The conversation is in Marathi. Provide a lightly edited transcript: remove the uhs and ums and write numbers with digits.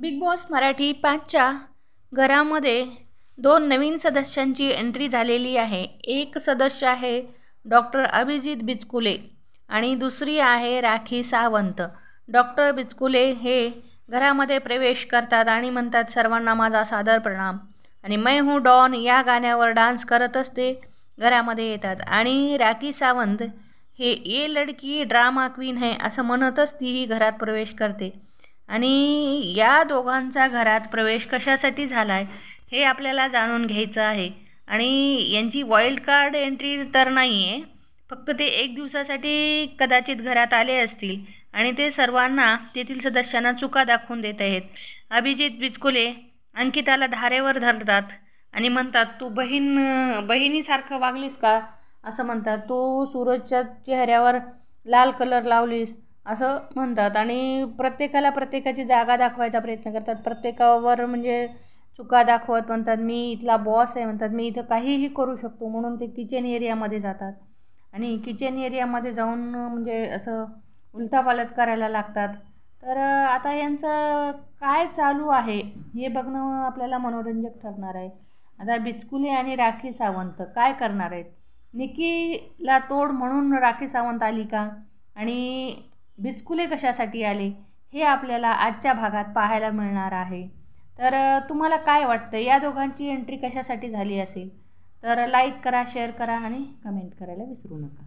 बिग बॉस मराठी 5च्या घरामध्ये 2 नवीन सदस्यांची एंट्री झालेली आहे. एक सदस्य आहे डॉक्टर अभिजित बिचकुले आणि दुसरी आहे राखी सावंत. डॉक्टर बिचकुले हे घरामध्ये प्रवेश करतात आणि म्हणतात, सर्वांना माझा सादर प्रणाम. आणि मैं हूँ डॉन या गाण्यावर डान्स करतच ते घरामध्ये येतात. आणि राखी सावंत हे ये लडकी ड्रामा क्वीन है असं म्हणतच तीही घरात प्रवेश करते. आणि या दोघांचा घरात प्रवेश कशासाठी झाला आहे हे आपल्याला जाणून घ्यायचं आहे. आणि यांची वाईल्ड कार्ड एंट्री तर नाही आहे, फक्त ते 1 दिवसासाठी कदाचित घरात आले असतील आणि ते सर्वांना तेथील सदस्यांना चुका दाखवून देत आहेत. अभिजित बिचकुले अंकिताला धारेवर धरतात आणि म्हणतात, तू बहिणीसारखं वागलीस का असं म्हणतात. तू सूरजच्या चेहऱ्यावर लाल कलर लावलीस असं म्हणतात. आणि प्रत्येकाला प्रत्येकाची जागा दाखवायचा प्रयत्न करतात. प्रत्येकावर म्हणजे चुका दाखवत म्हणतात, मी इथला बॉस आहे म्हणतात, मी इथं काहीही करू शकतो. म्हणून ते किचन एरियामध्ये जातात आणि किचन एरियामध्ये जाऊन म्हणजे असं उलथापालथ करायला लागतात. तर आता यांचं काय चालू आहे हे बघणं आपल्याला मनोरंजक ठरणार आहे. आता बिचकुले आणि राखी सावंत काय करणार आहेत? निकीला तोड म्हणून राखी सावंत आली का आणि बिचकुले कशासाठी आले हे आपल्याला आजच्या भागात पाहायला मिळणार आहे. तर तुम्हाला काय वाटतं, या दोघांची एंट्री कशासाठी झाली असेल? तर लाईक करा, शेअर करा आणि कमेंट करायला विसरू नका.